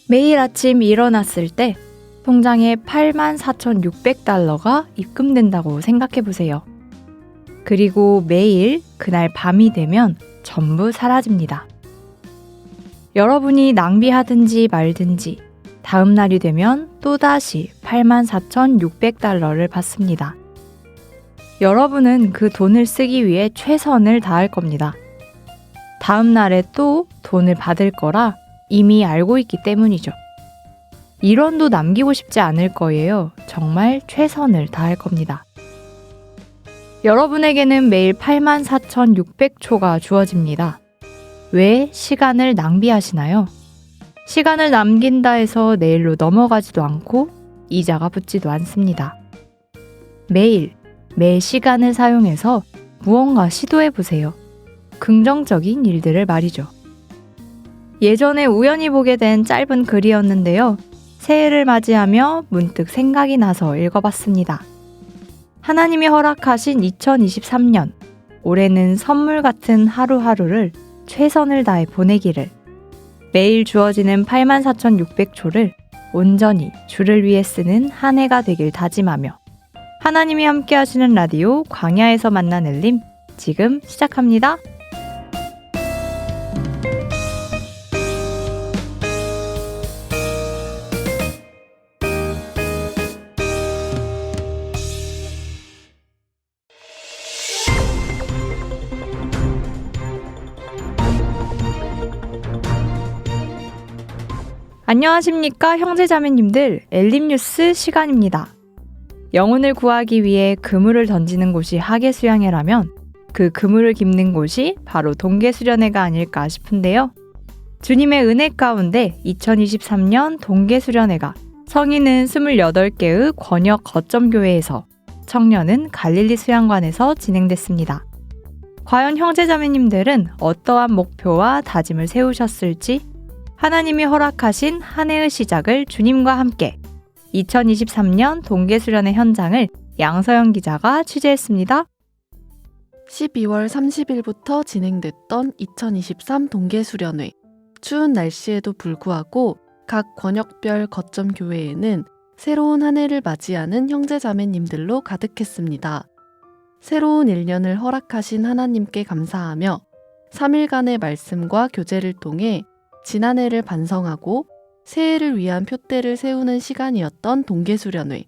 매일 아침 일어났을 때 통장에 84,600달러가 입금된다고 생각해 보세요. 그리고 매일 그날 밤이 되면 전부 사라집니다. 여러분이 낭비하든지 말든지 다음 날이 되면 또다시 84,600달러를 받습니다. 여러분은 그 돈을 쓰기 위해 최선을 다할 겁니다. 다음 날에 또 돈을 받을 거라 이미 알고 있기 때문이죠. 1원도 남기고 싶지 않을 거예요. 정말 최선을 다할 겁니다. 여러분에게는 매일 84,600초가 주어집니다. 왜 시간을 낭비하시나요? 시간을 남긴다 해서 내일로 넘어가지도 않고 이자가 붙지도 않습니다. 매일, 매 시간을 사용해서 무언가 시도해보세요. 긍정적인 일들을 말이죠. 예전에 우연히 보게 된 짧은 글이었는데요. 새해를 맞이하며 문득 생각이 나서 읽어봤습니다. 하나님이 허락하신 2023년, 올해는 선물 같은 하루하루를 최선을 다해 보내기를, 매일 주어지는 84,600초를 온전히 주를 위해 쓰는 한 해가 되길 다짐하며 하나님이 함께 하시는 라디오 광야에서 만난 엘림, 지금 시작합니다. 안녕하십니까 형제자매님들, 엘림뉴스 시간입니다. 영혼을 구하기 위해 그물을 던지는 곳이 하계수양회라면 그 그물을 깁는 곳이 바로 동계수련회가 아닐까 싶은데요. 주님의 은혜 가운데 2023년 동계수련회가 성인은 28개의 권역 거점교회에서, 청년은 갈릴리 수양관에서 진행됐습니다. 과연 형제자매님들은 어떠한 목표와 다짐을 세우셨을지, 하나님이 허락하신 한 해의 시작을 주님과 함께 2023년 동계수련회 현장을 양서영 기자가 취재했습니다. 12월 30일부터 진행됐던 2023 동계수련회. 추운 날씨에도 불구하고 각 권역별 거점 교회에는 새로운 한 해를 맞이하는 형제자매님들로 가득했습니다. 새로운 1년을 허락하신 하나님께 감사하며 3일간의 말씀과 교제를 통해 지난해를 반성하고 새해를 위한 표대를 세우는 시간이었던 동계수련회.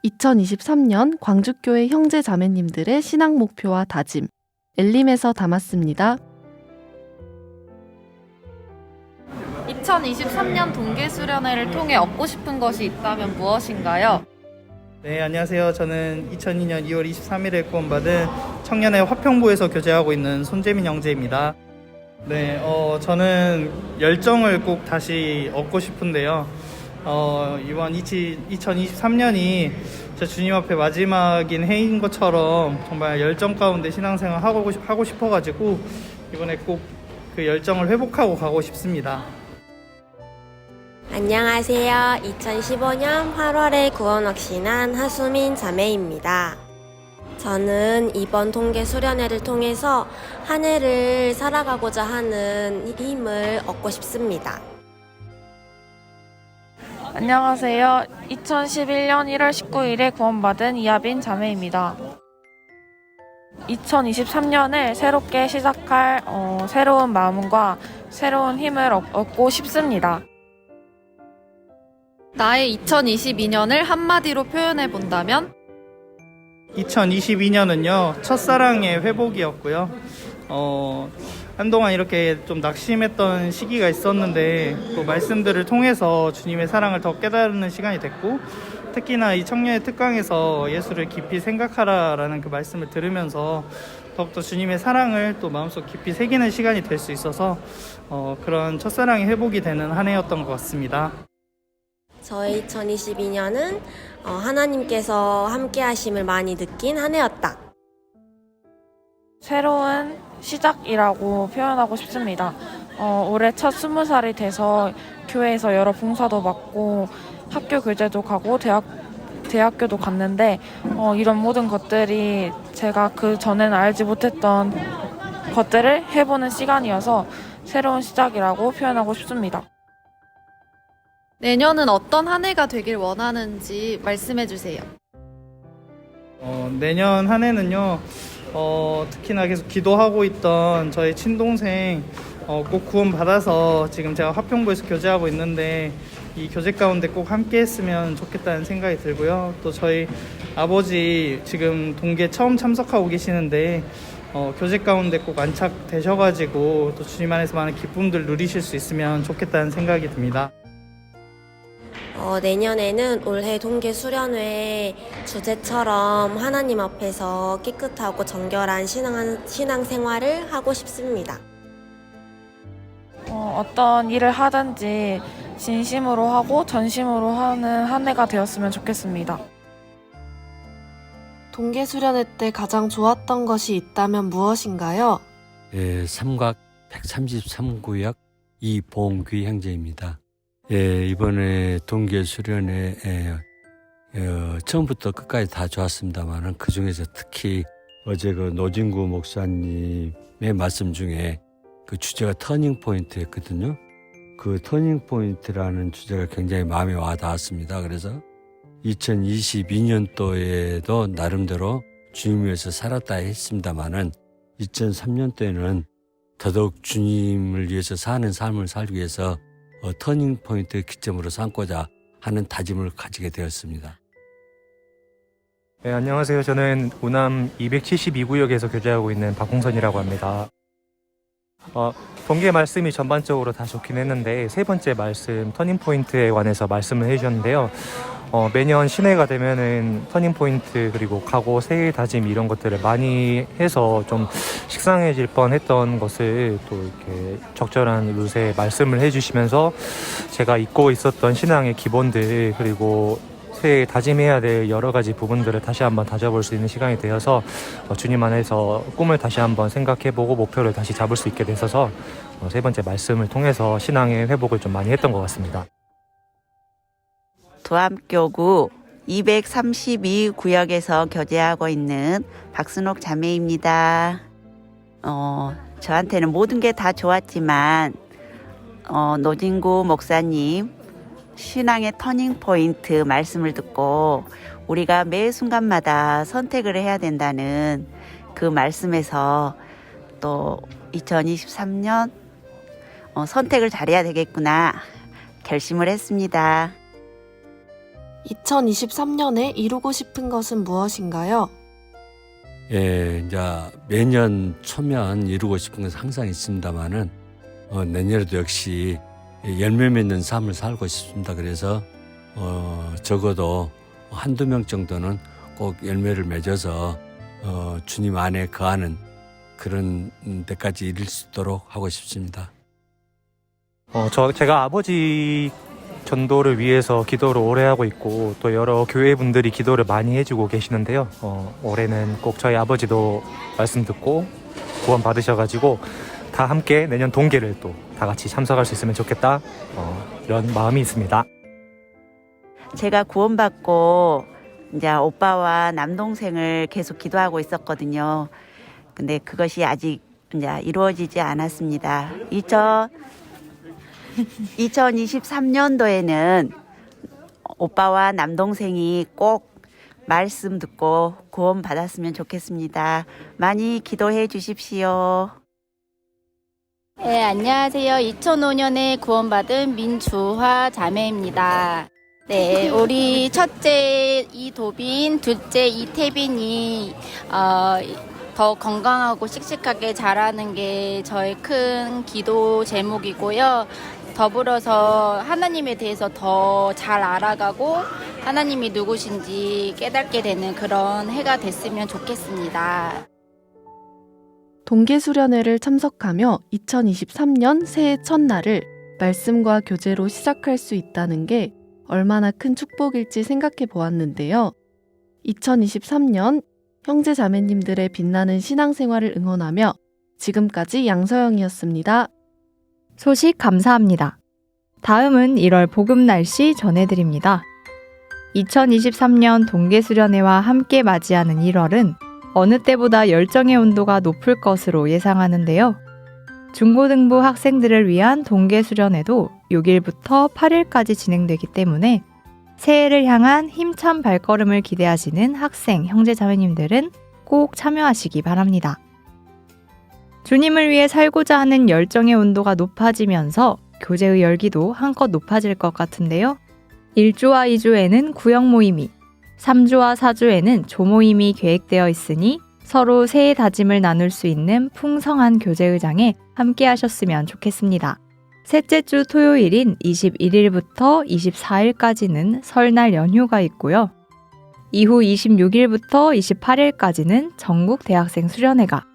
2023년 광주교회 형제자매님들의 신앙 목표와 다짐, 엘림에서 담았습니다. 2023년 동계수련회를 통해 얻고 싶은 것이 있다면 무엇인가요? 네, 안녕하세요. 저는 2002년 2월 23일에 구원받은 청년의 화평부에서 교제하고 있는 손재민 형제입니다. 네, 저는 열정을 꼭 다시 얻고 싶은데요. 이번 2023년이 제 주님 앞에 마지막인 해인 것처럼 정말 열정 가운데 신앙생활 하고 싶어가지고 이번에 꼭 그 열정을 회복하고 가고 싶습니다. 안녕하세요. 2015년 8월에 구원 확신한 하수민 자매입니다. 저는 이번 동계 수련회를 통해서 한 해를 살아가고자 하는 힘을 얻고 싶습니다. 안녕하세요. 2011년 1월 19일에 구원받은 이하빈 자매입니다. 2023년을 새롭게 시작할 새로운 마음과 새로운 힘을 얻고 싶습니다. 나의 2022년을 한마디로 표현해 본다면? 2022년은요, 첫사랑의 회복이었고요. 한동안 이렇게 좀 낙심했던 시기가 있었는데 그 말씀들을 통해서 주님의 사랑을 더 깨달는 시간이 됐고, 특히나 이 청년의 특강에서 예수를 깊이 생각하라라는 그 말씀을 들으면서 더욱더 주님의 사랑을 또 마음속 깊이 새기는 시간이 될 수 있어서 그런 첫사랑의 회복이 되는 한 해였던 것 같습니다. 저의 2022년은 하나님께서 함께 하심을 많이 느낀 한 해였다. 새로운 시작이라고 표현하고 싶습니다. 올해 첫 20살이 돼서 교회에서 여러 봉사도 맡고 학교 교제도 가고 대학교도 갔는데 이런 모든 것들이 제가 그 전에는 알지 못했던 것들을 해보는 시간이어서 새로운 시작이라고 표현하고 싶습니다. 내년은 어떤 한 해가 되길 원하는지 말씀해 주세요. 내년 한 해는요, 특히나 계속 기도하고 있던 저희 친동생 꼭 구원받아서 지금 제가 화평부에서 교제하고 있는데 이 교제 가운데 꼭 함께 했으면 좋겠다는 생각이 들고요. 또 저희 아버지 지금 동계 처음 참석하고 계시는데 교제 가운데 꼭 안착되셔가지고 또 주님 안에서 많은 기쁨들 누리실 수 있으면 좋겠다는 생각이 듭니다. 내년에는 올해 동계 수련회 주제처럼 하나님 앞에서 깨끗하고 정결한 신앙 생활을 하고 싶습니다. 어떤 일을 하든지 진심으로 하고 전심으로 하는 한 해가 되었으면 좋겠습니다. 동계 수련회 때 가장 좋았던 것이 있다면 무엇인가요? 삼각 133구역 이봉귀 형제입니다. 이번에 동계 수련회 처음부터 끝까지 다 좋았습니다만 그 중에서 특히 어제 그 노진구 목사님의 말씀 중에 그 주제가 터닝 포인트였거든요. 그 터닝 포인트라는 주제가 굉장히 마음에 와 닿았습니다. 그래서 2022년도에도 나름대로 주님 위해서 살았다 했습니다만은 2003년도에는 더더욱 주님을 위해서 사는 삶을 살기 위해서 터닝 포인트 기점으로 삼고자 하는 다짐을 가지게 되었습니다. 네, 안녕하세요. 저는 우남 272구역에서 교제하고 있는 박홍선이라고 합니다. 동계 말씀이 전반적으로 다 좋긴 했는데 세 번째 말씀 터닝포인트에 관해서 말씀을 해주셨는데요. 매년 신해가 되면은 터닝포인트 그리고 각오, 새해 다짐 이런 것들을 많이 해서 좀 식상해질 뻔했던 것을 또 이렇게 적절한 룻에 말씀을 해주시면서 제가 잊고 있었던 신앙의 기본들 그리고 새해 다짐해야 될 여러 가지 부분들을 다시 한번 다져볼 수 있는 시간이 되어서 주님 안에서 꿈을 다시 한번 생각해보고 목표를 다시 잡을 수 있게 되셔서 세 번째 말씀을 통해서 신앙의 회복을 좀 많이 했던 것 같습니다. 도암교구 232구역에서 교제하고 있는 박순옥 자매입니다. 저한테는 모든 게 다 좋았지만 노진구 목사님 신앙의 터닝포인트 말씀을 듣고 우리가 매 순간마다 선택을 해야 된다는 그 말씀에서 또 2023년 선택을 잘해야 되겠구나 결심을 했습니다. 2023년에 이루고 싶은 것은 무엇인가요? 이제 매년 초면 이루고 싶은 것은 항상 있습니다만은 내년에도 역시 열매 맺는 삶을 살고 싶습니다. 그래서 적어도 한두 명 정도는 꼭 열매를 맺어서 주님 안에 거하는 그런 데까지 이를 수 있도록 하고 싶습니다. 제가 아버지 전도를 위해서 기도를 오래 하고 있고 또 여러 교회 분들이 기도를 많이 해주고 계시는데요. 올해는 꼭 저희 아버지도 말씀 듣고 구원 받으셔가지고 다 함께 내년 동계를 또 다 같이 참석할 수 있으면 좋겠다 이런 마음이 있습니다. 제가 구원받고 이제 오빠와 남동생을 계속 기도하고 있었거든요. 근데 그것이 아직 이제 이루어지지 않았습니다. 2023년도에는 오빠와 남동생이 꼭 말씀 듣고 구원 받았으면 좋겠습니다. 많이 기도해 주십시오. 네, 안녕하세요. 2005년에 구원받은 민주화 자매입니다. 네, 우리 첫째 이도빈, 둘째 이태빈이 더 건강하고 씩씩하게 자라는 게 저의 큰 기도 제목이고요. 더불어서 하나님에 대해서 더 잘 알아가고 하나님이 누구신지 깨닫게 되는 그런 해가 됐으면 좋겠습니다. 동계 수련회를 참석하며 2023년 새해 첫날을 말씀과 교제로 시작할 수 있다는 게 얼마나 큰 축복일지 생각해 보았는데요. 2023년 형제 자매님들의 빛나는 신앙생활을 응원하며 지금까지 양서영이었습니다. 소식 감사합니다. 다음은 1월 복음 날씨 전해드립니다. 2023년 동계수련회와 함께 맞이하는 1월은 어느 때보다 열정의 온도가 높을 것으로 예상하는데요. 중고등부 학생들을 위한 동계수련회도 26일부터 8일까지 진행되기 때문에 새해를 향한 힘찬 발걸음을 기대하시는 학생, 형제 자매님들은 꼭 참여하시기 바랍니다. 주님을 위해 살고자 하는 열정의 온도가 높아지면서 교제의 열기도 한껏 높아질 것 같은데요. 1주와 2주에는 구역 모임이, 3주와 4주에는 조모임이 계획되어 있으니 서로 새해 다짐을 나눌 수 있는 풍성한 교제의장에 함께 하셨으면 좋겠습니다. 셋째 주 토요일인 21일부터 24일까지는 설날 연휴가 있고요. 이후 26일부터 28일까지는 전국 대학생 수련회가,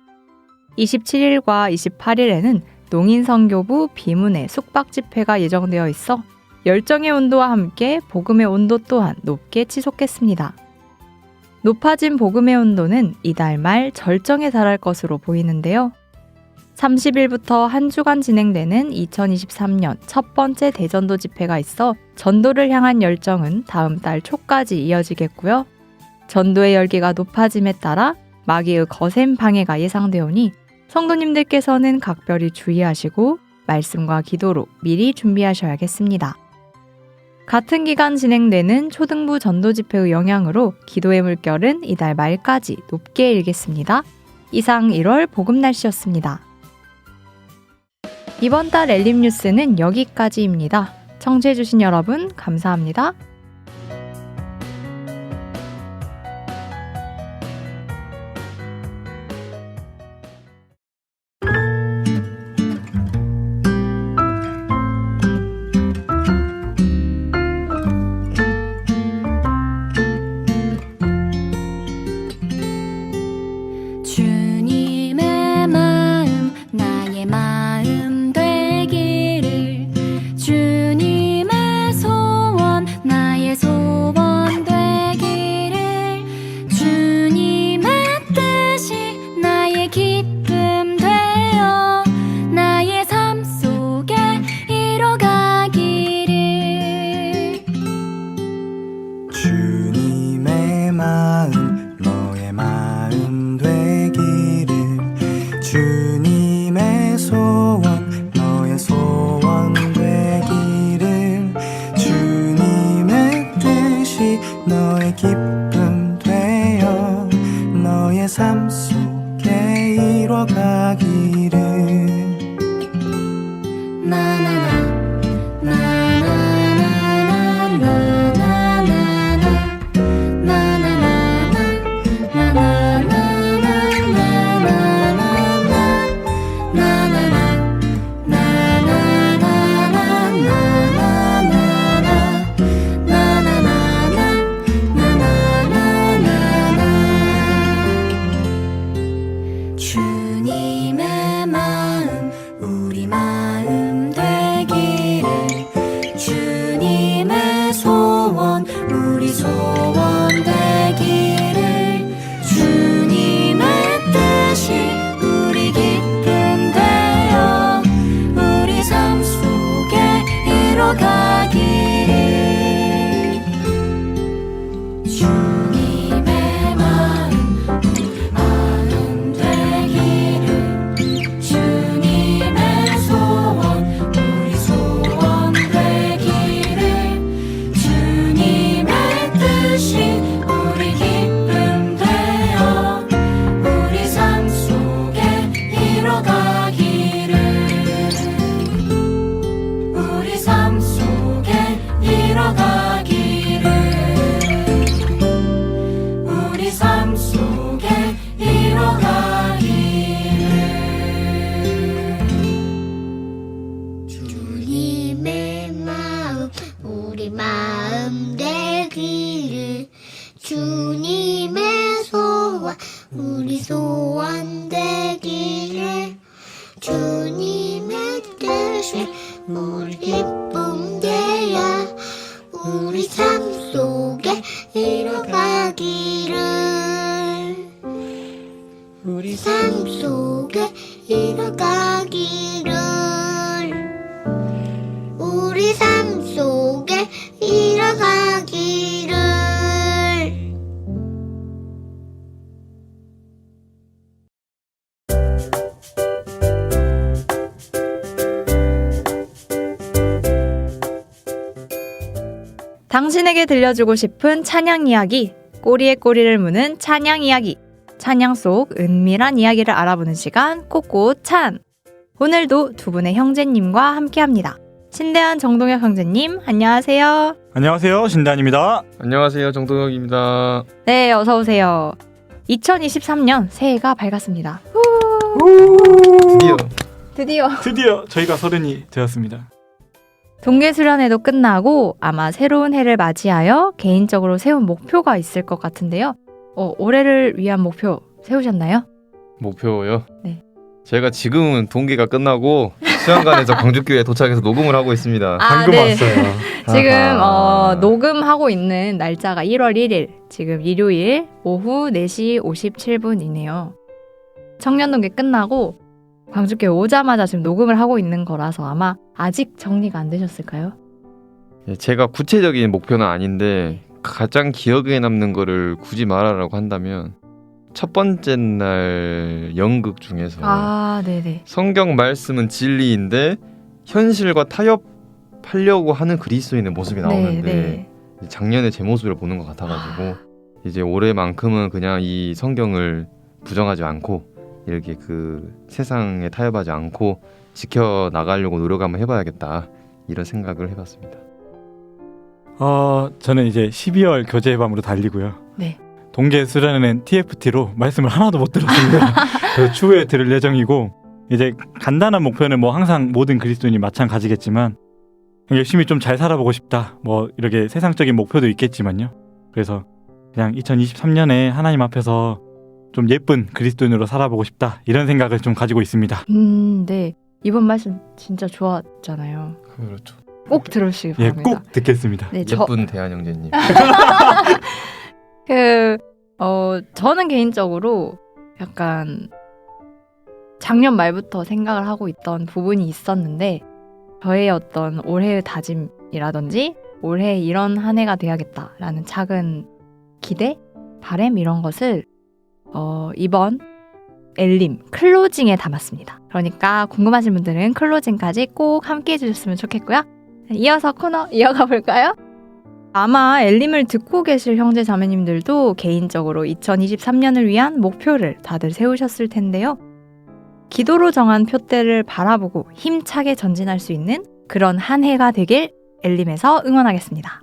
27일과 28일에는 농인선교부 비문회 숙박 집회가 예정되어 있어 열정의 온도와 함께 복음의 온도 또한 높게 치솟겠습니다. 높아진 복음의 온도는 이달 말 절정에 달할 것으로 보이는데요. 30일부터 한 주간 진행되는 2023년 첫 번째 대전도 집회가 있어 전도를 향한 열정은 다음 달 초까지 이어지겠고요. 전도의 열기가 높아짐에 따라 마귀의 거센 방해가 예상되오니 성도님들께서는 각별히 주의하시고 말씀과 기도로 미리 준비하셔야겠습니다. 같은 기간 진행되는 초등부 전도 집회의 영향으로 기도의 물결은 이달 말까지 높게 일겠습니다. 이상 1월 복음 날씨였습니다. 이번 달 엘림 뉴스는 여기까지입니다. 청취해주신 여러분 감사합니다. 주님의 마음 나의 마음 되기를 주님의 소원 나의 소원 되기를 주님의 뜻이 나의 기쁨 되어 나의 삶 속에 이뤄가기를 주님의 마음 너의 마음 되기를 주님의 소원 너의 소원 되기를 주님의 뜻이 너의 기쁨 되어 너의 삶 속에 이뤄가기를 나나나 주님의 마음 우리 마음 되기를 주님의 소원 우리 소원 되기를 주님의 뜻이 우리 기쁨 되어 우리 삶 속에 이뤄가기를 주님의 마음 우리 마음 되기를 주님의 소원 우리 소원 되기를 주님의 뜻이 우리 기쁨 되어 우리 삶 속에 이뤄가기를 우리 삶 속에 이뤄가기를 우리 삶 속에 이뤄가기를 주님의 마음 우리 마음 되기를 주님의 소원 우리 소원 되기를 주님의 뜻이 우리 기쁨 되어 우리 삶 속에 이뤄가기를 우리 삶 속에 이뤄가기를 우리 삶 속에 이뤄가기를 당신에게 들려주고 싶은 찬양 이야기, 꼬리에 꼬리를 무는 찬양 이야기, 찬양 속 은밀한 이야기를 알아보는 시간 꽃꽃찬. 오늘도 두 분의 형제님과 함께합니다. 신대한 정동혁 형제님, 안녕하세요. 안녕하세요, 신대한입니다. 안녕하세요, 정동혁입니다. 네, 어서 오세요. 2023년 새해가 밝았습니다. 드디어 저희가 30이 되었습니다. 동계수련회도 끝나고 아마 새로운 해를 맞이하여 개인적으로 세운 목표가 있을 것 같은데요. 올해를 위한 목표 세우셨나요? 목표요? 네. 제가 지금은 동계가 끝나고 수양관에서 광주교회에 도착해서 녹음을 하고 있습니다. 방금 네. 왔어요. 지금 녹음하고 있는 날짜가 1월 1일, 지금 일요일 오후 4시 57분이네요. 청년동계 끝나고 광주교회 오자마자 지금 녹음을 하고 있는 거라서 아마 아직 정리가 안 되셨을까요? 제가 구체적인 목표는 아닌데 가장 기억에 남는 거를 굳이 말하라고 한다면 첫 번째 날 연극 중에서 네네. 성경 말씀은 진리인데 현실과 타협하려고 하는 그리스도인의 모습이 나오는데 작년에 제 모습을 보는 것 같아가지고 이제 올해만큼은 그냥 이 성경을 부정하지 않고 이렇게 그 세상에 타협하지 않고 지켜나가려고 노력 한번 해봐야겠다 이런 생각을 해봤습니다. 저는 이제 12월 교제의 밤으로 달리고요. 네. 동계 수련회는 TFT로 말씀을 하나도 못 들었습니다. 그래서 추후에 들을 예정이고 이제 간단한 목표는 뭐 항상 모든 그리스도인이 마찬가지겠지만 열심히 좀 잘 살아보고 싶다. 뭐 이렇게 세상적인 목표도 있겠지만요. 그래서 그냥 2023년에 하나님 앞에서 좀 예쁜 그리스도인으로 살아보고 싶다. 이런 생각을 좀 가지고 있습니다. 네. 이번 말씀 진짜 좋았잖아요. 그렇죠. 꼭 들으시기 바랍니다. 꼭 듣겠습니다. 네, 예쁜 대한 형제님. 저는 개인적으로 약간 작년 말부터 생각을 하고 있던 부분이 있었는데 저의 어떤 올해의 다짐이라든지 올해 이런 한 해가 돼야겠다라는 작은 기대, 바람 이런 것을 이번 엘림 클로징에 담았습니다. 그러니까 궁금하신 분들은 클로징까지 꼭 함께 해주셨으면 좋겠고요. 이어서 코너 이어가 볼까요? 아마 엘림을 듣고 계실 형제 자매님들도 개인적으로 2023년을 위한 목표를 다들 세우셨을 텐데요. 기도로 정한 표대를 바라보고 힘차게 전진할 수 있는 그런 한 해가 되길 엘림에서 응원하겠습니다.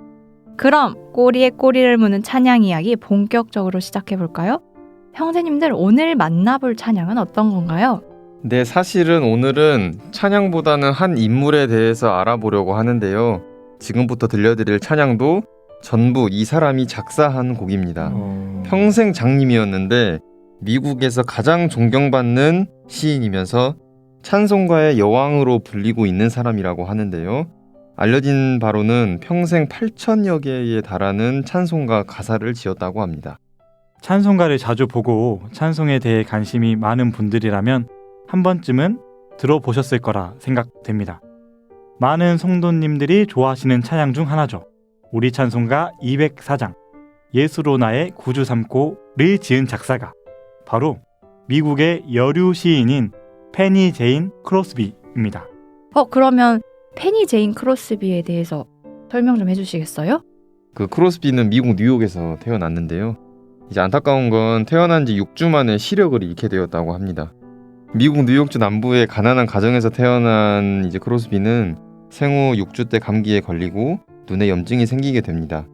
그럼 꼬리에 꼬리를 무는 찬양 이야기 본격적으로 시작해 볼까요? 형제님들 오늘 만나볼 찬양은 어떤 건가요? 네, 사실은 오늘은 찬양보다는 한 인물에 대해서 알아보려고 하는데요. 지금부터 들려드릴 찬양도 전부 이 사람이 작사한 곡입니다. 평생 장님이었는데 미국에서 가장 존경받는 시인이면서 찬송가의 여왕으로 불리고 있는 사람이라고 하는데요. 알려진 바로는 평생 8,000여 개에 달하는 찬송가 가사를 지었다고 합니다. 찬송가를 자주 보고 찬송에 대해 관심이 많은 분들이라면 한 번쯤은 들어보셨을 거라 생각됩니다. 많은 성도님들이 좋아하시는 찬양 중 하나죠. 우리 찬송가 204장 예수로 나의 구주 삼고를 지은 작사가 바로 미국의 여류 시인인 페니 제인 크로스비입니다. 그러면 페니 제인 크로스비에 대해서 설명 좀 해주시겠어요? 그 크로스비는 미국 뉴욕에서 태어났는데요. 이제 안타까운 건 태어난 지 6주 만에 시력을 잃게 되었다고 합니다. 미국 뉴욕주 남부의 가난한 가정에서 태어난 이제 크로스비는 생후 6주 때 감기에 걸리고 눈에 염증이 생기게 됩니다.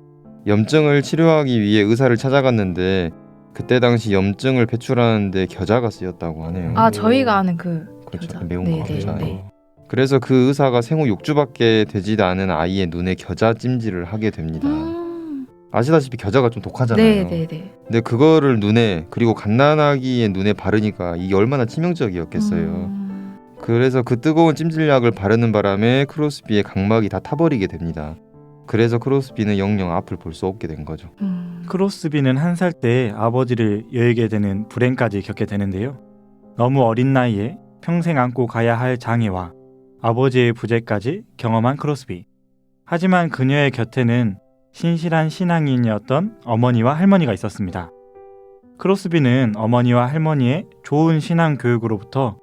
염증을 치료하기 위해 의사를 찾아갔는데 그때 당시 염증을 배출하는데 겨자가 쓰였다고 하네요. 저희가 아는 그 그렇죠. 겨자. 매운 거 겨자. 네. 그래서 그 의사가 생후 6주밖에 되지도 않은 아이의 눈에 겨자 찜질을 하게 됩니다. 아시다시피 겨자가 좀 독하잖아요. 네네네. 근데 그거를 눈에 그리고 갓난아기의 눈에 바르니까 이게 얼마나 치명적이었겠어요. 그래서 그 뜨거운 찜질약을 바르는 바람에 크로스비의 각막이 다 타버리게 됩니다. 그래서 크로스비는 영영 앞을 볼 수 없게 된 거죠. 크로스비는 1살 때 아버지를 여의게 되는 불행까지 겪게 되는데요. 너무 어린 나이에 평생 안고 가야 할 장애와 아버지의 부재까지 경험한 크로스비. 하지만 그녀의 곁에는 신실한 신앙인이었던 어머니와 할머니가 있었습니다. 크로스비는 어머니와 할머니의 좋은 신앙 교육으로부터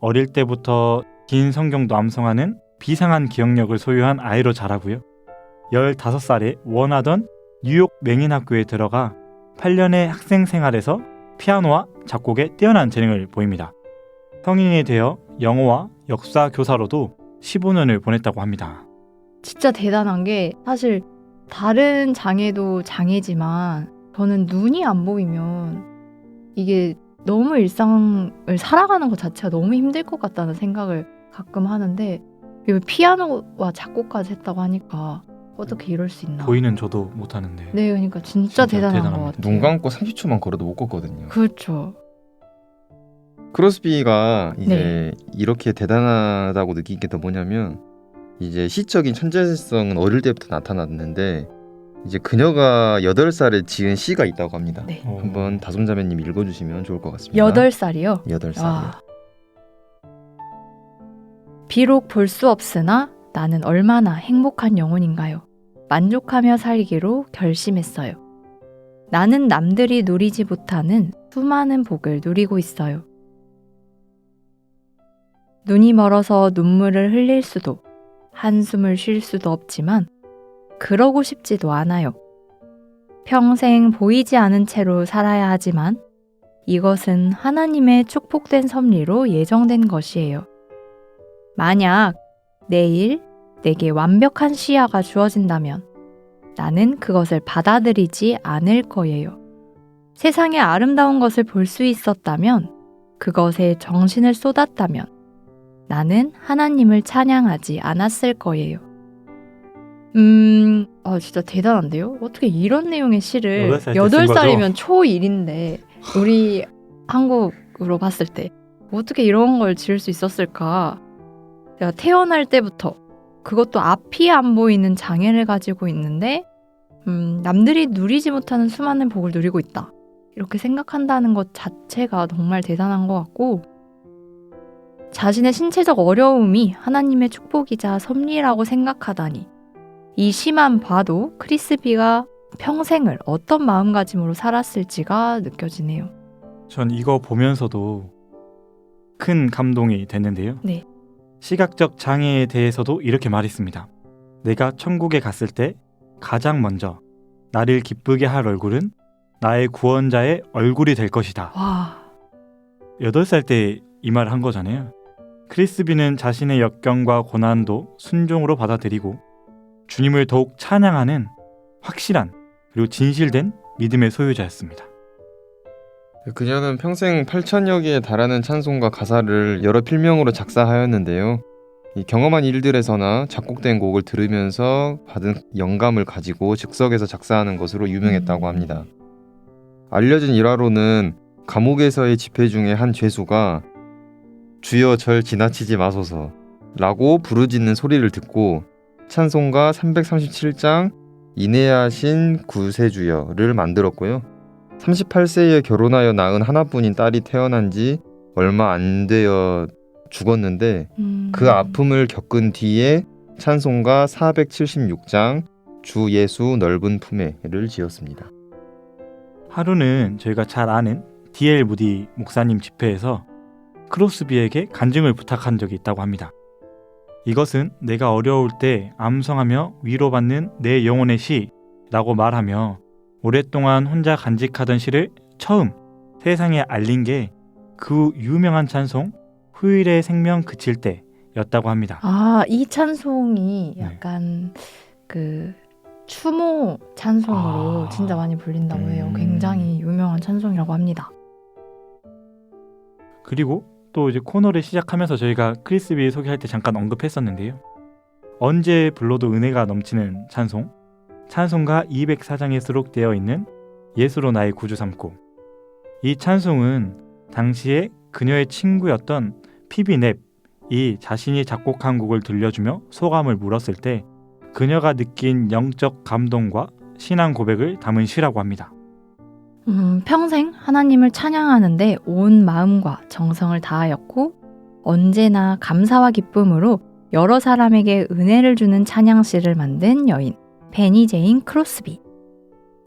어릴 때부터 긴 성경도 암송하는 비상한 기억력을 소유한 아이로 자라고요. 15살에 원하던 뉴욕 맹인학교에 들어가 8년의 학생 생활에서 피아노와 작곡에 뛰어난 재능을 보입니다. 성인이 되어 영어와 역사 교사로도 15년을 보냈다고 합니다. 진짜 대단한 게 사실 다른 장애도 장애지만 저는 눈이 안 보이면 이게 너무 일상을 살아가는 것 자체가 너무 힘들 것 같다는 생각을 가끔 하는데 이 피아노와 작곡까지 했다고 하니까 어떻게 이럴 수 있나. 보이는 저도 못하는데. 네, 그러니까 진짜 대단한 것 같아요. 눈 감고 30초만 걸어도 못 걷거든요. 그렇죠. 크로스비가 이제 네. 이렇게 대단하다고 느낀 게 더 뭐냐면 이제 시적인 천재성은 어릴 때부터 나타났는데 이제 그녀가 8살에 지은 시가 있다고 합니다. 네. 한번 다솜자매님 읽어주시면 좋을 것 같습니다. 8살이요? 8살이요. 비록 볼 수 없으나 나는 얼마나 행복한 영혼인가요? 만족하며 살기로 결심했어요. 나는 남들이 누리지 못하는 수많은 복을 누리고 있어요. 눈이 멀어서 눈물을 흘릴 수도, 한숨을 쉴 수도 없지만 그러고 싶지도 않아요. 평생 보이지 않은 채로 살아야 하지만 이것은 하나님의 축복된 섭리로 예정된 것이에요. 만약 내일 내게 완벽한 시야가 주어진다면 나는 그것을 받아들이지 않을 거예요. 세상의 아름다운 것을 볼 수 있었다면, 그것에 정신을 쏟았다면 나는 하나님을 찬양하지 않았을 거예요. 진짜 대단한데요? 어떻게 이런 내용의 시를 8살이면 초1인데 우리 한국으로 봤을 때 어떻게 이런 걸 지을 수 있었을까? 내가 태어날 때부터 그것도 앞이 안 보이는 장애를 가지고 있는데 남들이 누리지 못하는 수많은 복을 누리고 있다. 이렇게 생각한다는 것 자체가 정말 대단한 것 같고 자신의 신체적 어려움이 하나님의 축복이자 섭리라고 생각하다니 이 시만 봐도 크리스비가 평생을 어떤 마음가짐으로 살았을지가 느껴지네요. 전 이거 보면서도 큰 감동이 됐는데요. 네. 시각적 장애에 대해서도 이렇게 말했습니다. 내가 천국에 갔을 때 가장 먼저 나를 기쁘게 할 얼굴은 나의 구원자의 얼굴이 될 것이다. 와. 8살 때 이 말을 한 거잖아요. 크리스비는 자신의 역경과 고난도 순종으로 받아들이고 주님을 더욱 찬양하는 확실한 그리고 진실된 믿음의 소유자였습니다. 그녀는 평생 8,000여 개에 달하는 찬송과 가사를 여러 필명으로 작사하였는데요. 이 경험한 일들에서나 작곡된 곡을 들으면서 받은 영감을 가지고 즉석에서 작사하는 것으로 유명했다고 합니다. 알려진 일화로는 감옥에서의 집회 중에 한 죄수가 주여 절 지나치지 마소서 라고 부르짖는 소리를 듣고 찬송가 337장 인내하신 구세주여를 만들었고요. 38세에 결혼하여 낳은 하나뿐인 딸이 태어난 지 얼마 안 되어 죽었는데 그 아픔을 겪은 뒤에 찬송가 476장 주 예수 넓은 품에를 지었습니다. 하루는 저희가 잘 아는 D.L. 무디 목사님 집회에서 크로스비에게 간증을 부탁한 적이 있다고 합니다. 이것은 내가 어려울 때 암송하며 위로받는 내 영혼의 시라고 말하며 오랫동안 혼자 간직하던 시를 처음 세상에 알린 게 그 유명한 찬송 후일의 생명 그칠 때였다고 합니다. 이 찬송이 약간 그 추모 찬송으로 진짜 많이 불린다고 해요. 굉장히 유명한 찬송이라고 합니다. 그리고 또 이제 코너를 시작하면서 저희가 크리스비 소개할 때 잠깐 언급했었는데요. 언제 불러도 은혜가 넘치는 찬송, 찬송가 204장에 수록되어 있는 예수로 나의 구주 삼고, 이 찬송은 당시에 그녀의 친구였던 피비 넵이 자신이 작곡한 곡을 들려주며 소감을 물었을 때 그녀가 느낀 영적 감동과 신앙 고백을 담은 시라고 합니다. 평생 하나님을 찬양하는데 온 마음과 정성을 다하였고 언제나 감사와 기쁨으로 여러 사람에게 은혜를 주는 찬양시를 만든 여인 베니 제인 크로스비.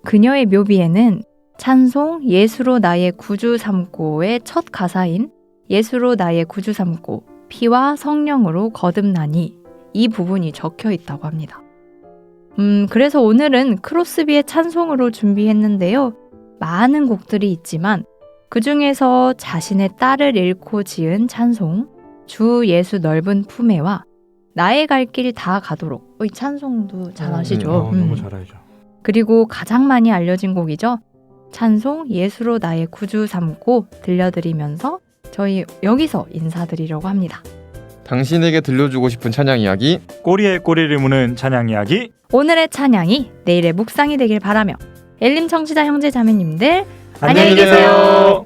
그녀의 묘비에는 찬송 예수로 나의 구주 삼고의 첫 가사인 예수로 나의 구주 삼고 피와 성령으로 거듭나니 이 부분이 적혀 있다고 합니다. 그래서 오늘은 크로스비의 찬송으로 준비했는데요. 많은 곡들이 있지만 그 중에서 자신의 딸을 잃고 지은 찬송, 주 예수 넓은 품에와 나의 갈 길 다 가도록. 이 찬송도 잘 아시죠? 너무 잘 알죠. 그리고 가장 많이 알려진 곡이죠. 찬송 예수로 나의 구주 삼고 들려드리면서 저희 여기서 인사드리려고 합니다. 당신에게 들려주고 싶은 찬양 이야기, 꼬리에 꼬리를 무는 찬양 이야기. 오늘의 찬양이 내일의 묵상이 되길 바라며 엘림 청취자 형제 자매님들 안녕히 계세요.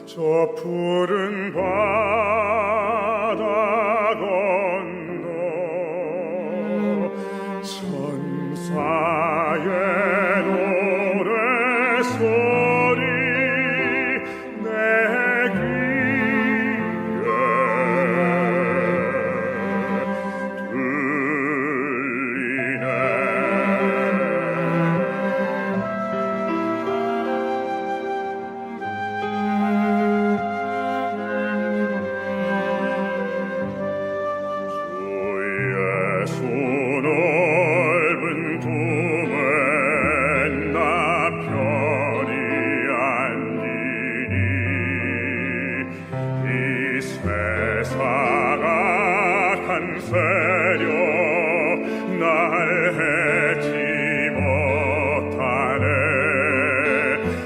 저 푸른 바다 건너 천사의 노래소리 내 귀에 들리네.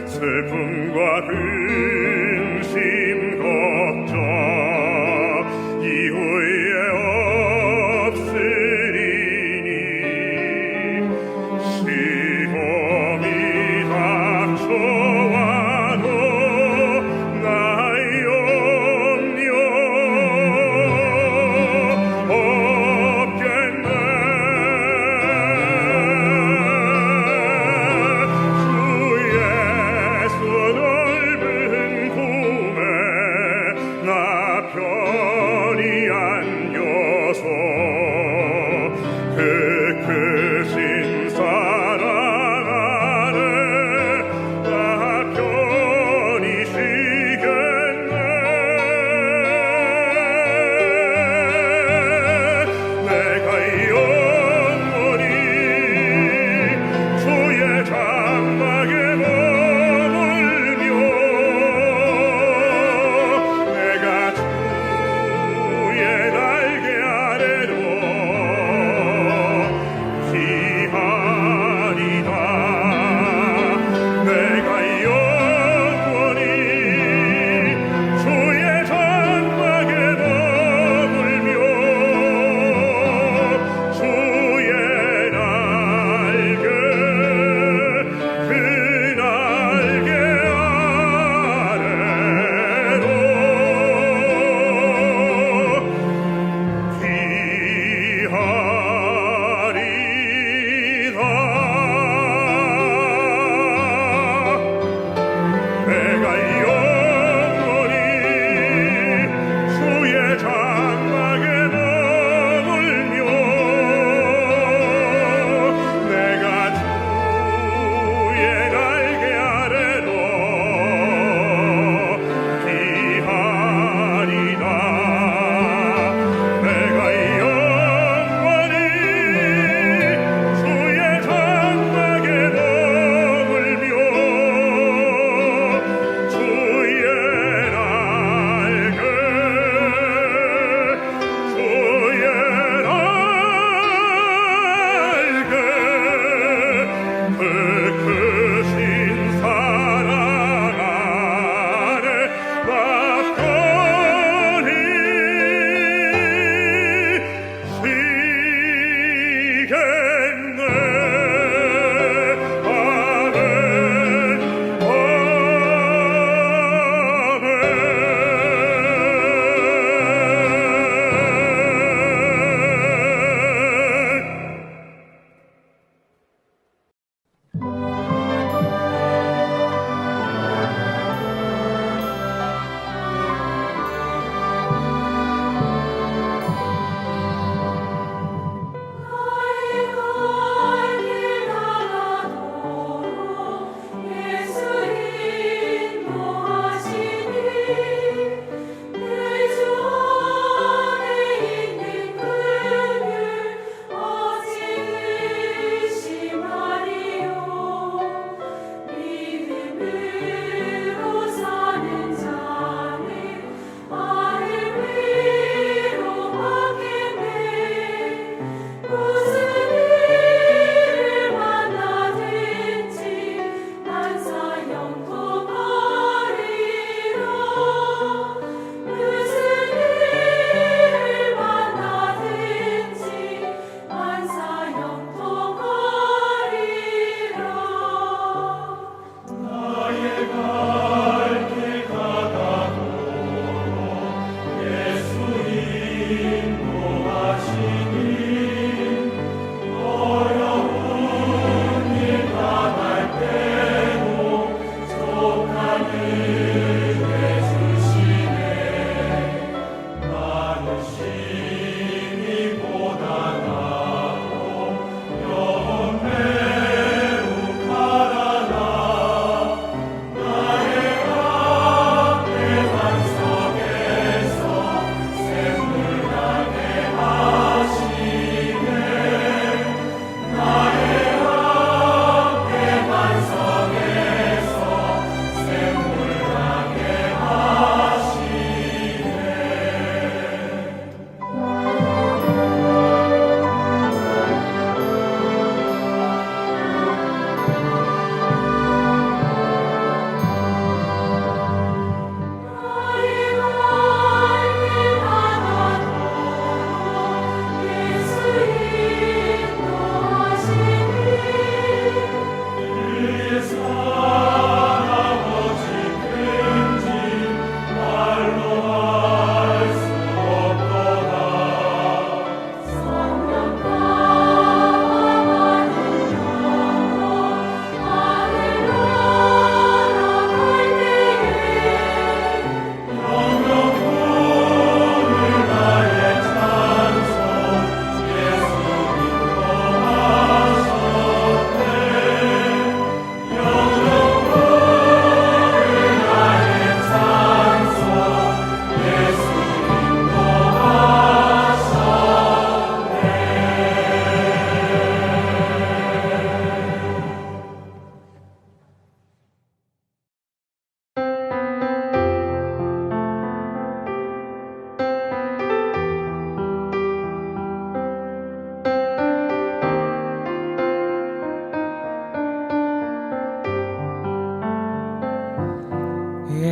슬픔과 근심 걱정 이후에 없으리니 시험이 닥쳐와도 나의 염려 없겠네. 주 예수 넓은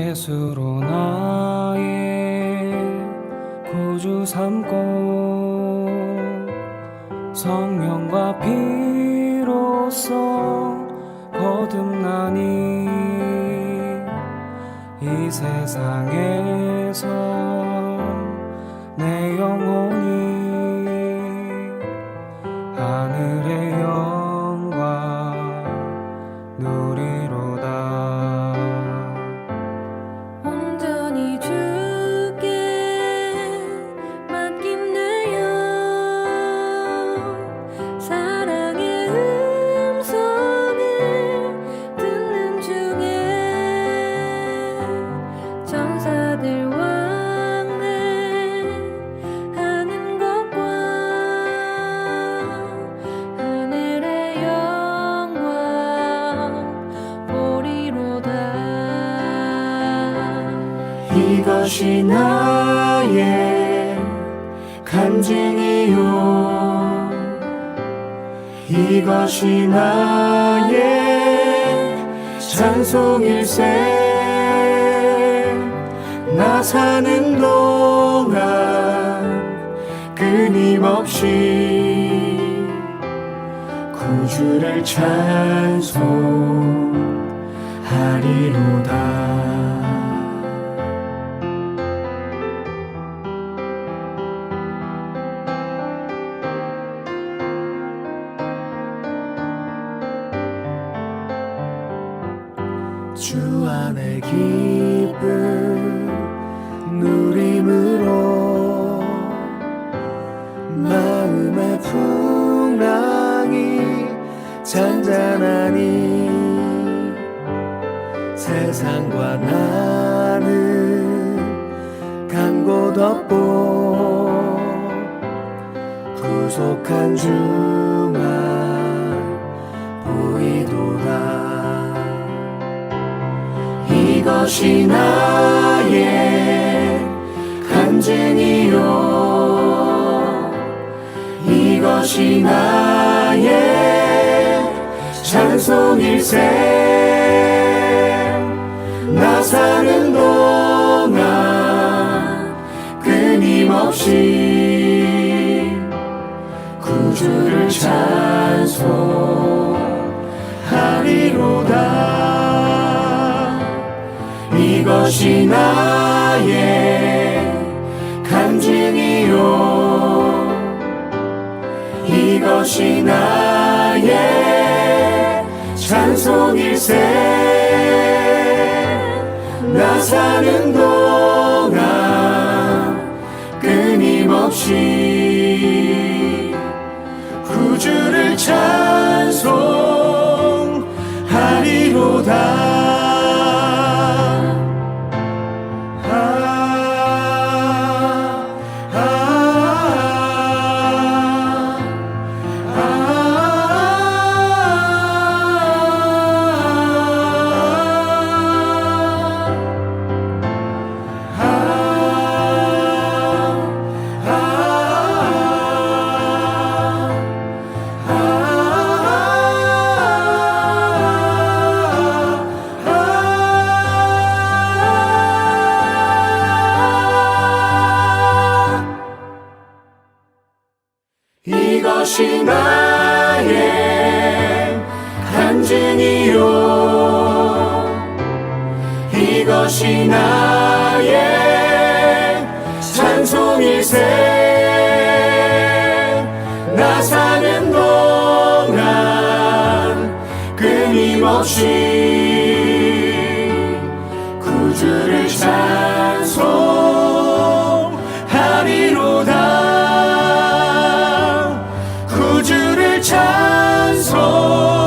예수로 나의 구주 삼고 성령과 피로써 거듭나니 이 세상에서 내 영혼이 하늘의 영광 누리로다. 온전히 주께 맡김내어 사랑의 음성을 듣는 중에 천사들 왕래하는 것과 하늘의 영광 보리로다. 이것이 나의 간증이요 이것이 나의 찬송일세. 나 사는 동안 끊임없이 구주를 찬송하리로다. 주 안의 기쁨 누림으로 마음의 풍랑이 잔잔하니 세상과 나는 간 곳 없고 구속한 주만 보이도다. 이것이 나의 간증이요 이것이 나의 찬송일세. 나 사는 동안 끊임없이 구주를 찬송하리로다. 이것이 나의 간증이요 이것이 나의 찬송일세. 나 사는 동안 끊임없이 구주를 찬송하리로다. 이것이 나의 간증이요 이것이 나의 찬송일세. 나 사는 동안 끊임없이 구주를 찬송하리로다. 구주를 찬송하리로다.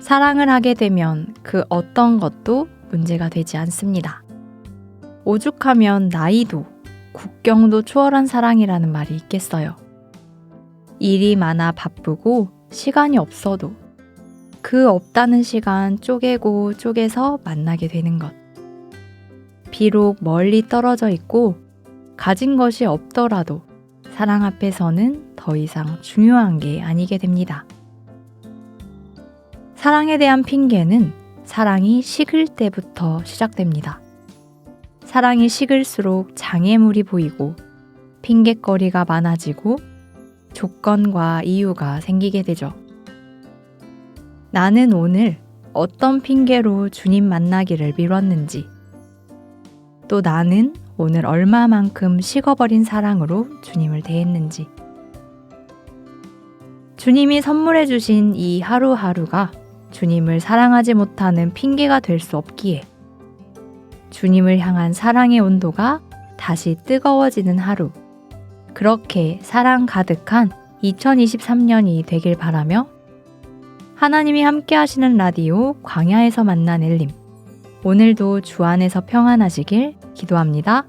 사랑을 하게 되면 그 어떤 것도 문제가 되지 않습니다. 오죽하면 나이도 국경도 초월한 사랑이라는 말이 있겠어요. 일이 많아 바쁘고 시간이 없어도 그 없다는 시간 쪼개고 쪼개서 만나게 되는 것. 비록 멀리 떨어져 있고 가진 것이 없더라도 사랑 앞에서는 더 이상 중요한 게 아니게 됩니다. 사랑에 대한 핑계는 사랑이 식을 때부터 시작됩니다. 사랑이 식을수록 장애물이 보이고 핑곗거리가 많아지고 조건과 이유가 생기게 되죠. 나는 오늘 어떤 핑계로 주님 만나기를 미뤘는지, 또 나는 오늘 얼마만큼 식어버린 사랑으로 주님을 대했는지, 주님이 선물해 주신 이 하루하루가 주님을 사랑하지 못하는 핑계가 될 수 없기에 주님을 향한 사랑의 온도가 다시 뜨거워지는 하루, 그렇게 사랑 가득한 2023년이 되길 바라며 하나님이 함께 하시는 라디오 광야에서 만난 엘림, 오늘도 주 안에서 평안하시길 기도합니다.